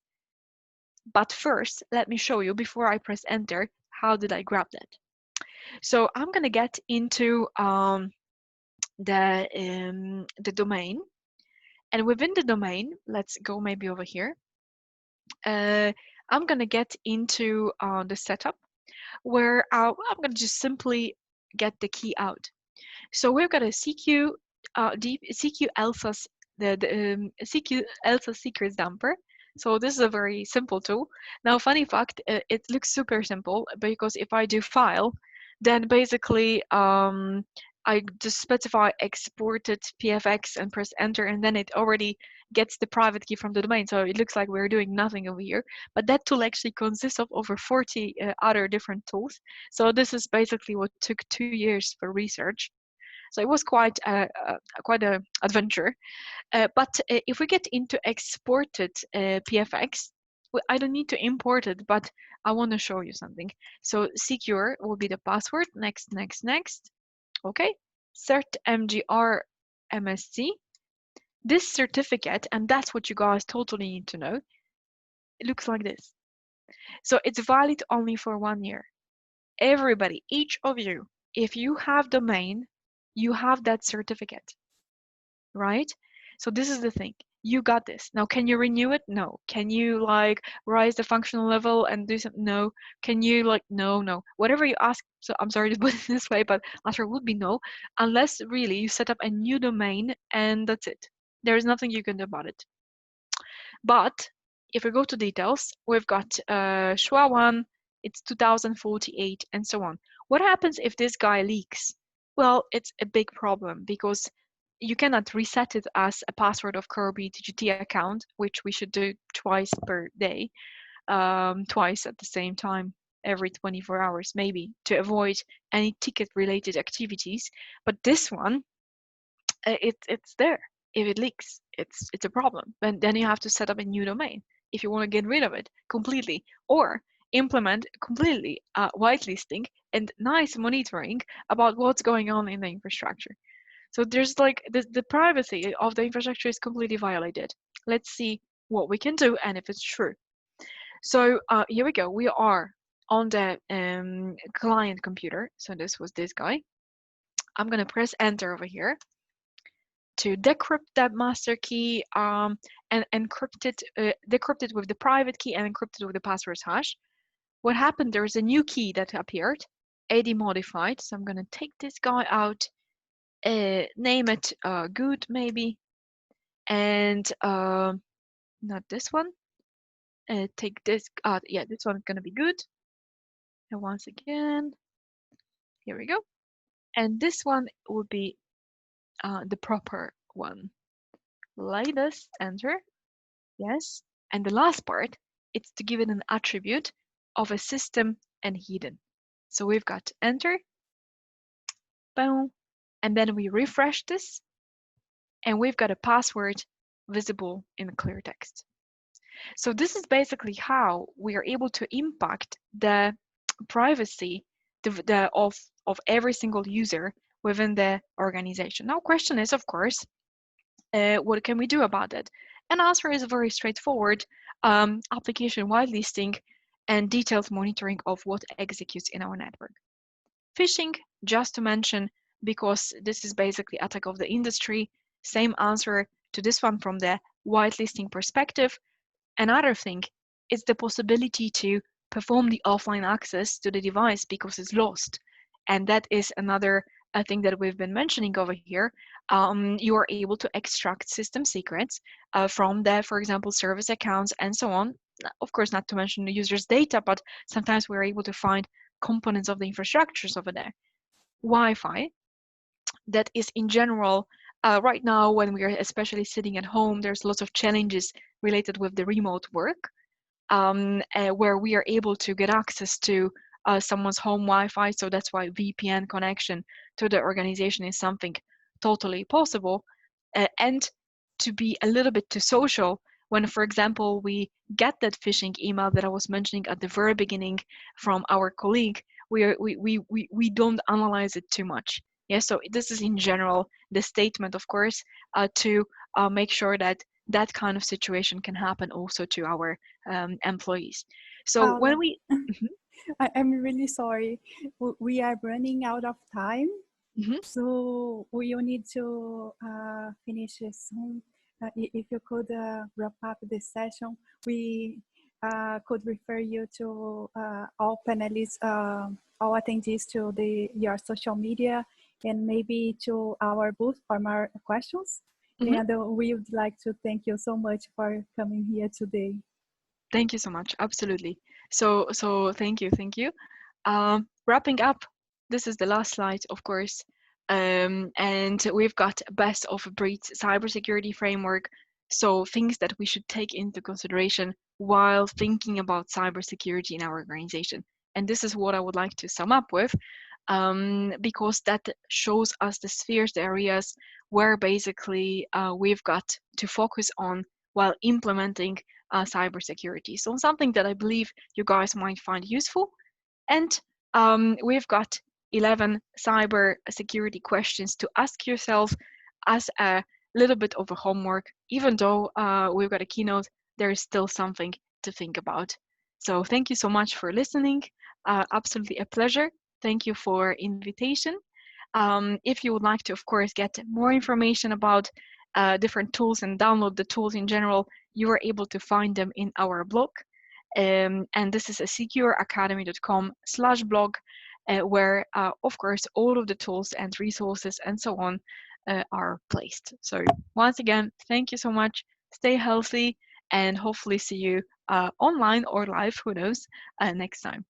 But first, let me show you before I press enter, how did I grab that? So I'm going to get into the domain. And within the domain, let's go maybe over here. I'm going to get into the setup where I'm going to just simply get the key out. So we've got a CQ CQ alphas, the CQ alpha secrets dumper. So this is a very simple tool. Now, funny fact, it looks super simple because if I do file, then basically I just specify exported pfx and press enter, and then it already gets the private key from the domain. So it looks like we're doing nothing over here. But that tool actually consists of over 40 other different tools. So this is basically what took 2 years for research. So it was quite a adventure. But if we get into exported pfx, I don't need to import it, but I want to show you something. So secure will be the password. Next, next, next. Okay. Cert mgr msc. This certificate, and that's what you guys totally need to know, it looks like this. So it's valid only for 1 year. Everybody, each of you, if you have domain, you have that certificate, right? So this is the thing. You got this. Now, can you renew it? No. Can you like rise the functional level and do something? No. Can you like, no. Whatever you ask, so I'm sorry to put it this way, but answer would be no, unless really you set up a new domain and that's it. There is nothing you can do about it. But if we go to details, we've got SHA-1, it's 2048 and so on. What happens if this guy leaks? Well, it's a big problem because you cannot reset it as a password of Kirby TGT account, which we should do twice per day. twice at the same time every 24 hours, maybe, to avoid any ticket-related activities. But this one, it's there. If it leaks, it's a problem. And then you have to set up a new domain if you want to get rid of it completely, or implement completely whitelisting and nice monitoring about what's going on in the infrastructure. So there's like the privacy of the infrastructure is completely violated. Let's see what we can do and if it's true. So here we go. We are on the client computer. So this was this guy. I'm gonna press enter over here to decrypt that master key and encrypt it, decrypt it with the private key and encrypt it with the password hash. What happened? There is a new key that appeared, AD modified. So I'm gonna take this guy out, name it good maybe, and not this one. Take this. Yeah, this one's gonna be good. And once again, here we go. And this one would be the proper one. Like this, enter. Yes. And the last part, it's to give it an attribute of a system and hidden. So we've got enter, boom, and then we refresh this, and we've got a password visible in clear text. So this is basically how we are able to impact the privacy of every single user within the organization. Now, question is, of course, what can we do about it? And answer is very straightforward. Application whitelisting and detailed monitoring of what executes in our network. Phishing, just to mention, because this is basically attack of the industry, same answer to this one from the whitelisting perspective. Another thing is the possibility to perform the offline access to the device because it's lost. And that is another thing that we've been mentioning over here. You are able to extract system secrets from the, for example, service accounts and so on. Of course, not to mention the user's data, but sometimes we're able to find components of the infrastructures over there. Wi-Fi, that is in general, right now when we are especially sitting at home, there's lots of challenges related with the remote work, where we are able to get access to someone's home Wi-Fi. So that's why VPN connection to the organization is something totally possible. And to be a little bit too social, when, for example, we get that phishing email that I was mentioning at the very beginning from our colleague, we don't analyze it too much. Yeah, so this is in general the statement, of course, to make sure that that kind of situation can happen also to our employees. So Paula, when we... I'm really sorry. We are running out of time. So we will need to finish soon. If you could wrap up this session, we could refer you to all panelists, all attendees to your social media, and maybe to our booth for more questions. And we would like to thank you so much for coming here today. Thank you so much. Absolutely. So thank you. Wrapping up, this is the last slide, of course. And we've got best of breed cybersecurity framework. So things that we should take into consideration while thinking about cybersecurity in our organization. And this is what I would like to sum up with, because that shows us the spheres, the areas where basically we've got to focus on while implementing cybersecurity. So something that I believe you guys might find useful. And we've got 11 cyber security questions to ask yourself as a little bit of a homework. Even though we've got a keynote, there is still something to think about. So thank you so much for listening. Absolutely a pleasure. Thank you for invitation. If you would like to, of course, get more information about different tools and download the tools in general, you are able to find them in our blog. And this is a secureacademy.com/blog, where, of course, all of the tools and resources and so on are placed. So once again, thank you so much. Stay healthy and hopefully see you online or live, who knows, next time.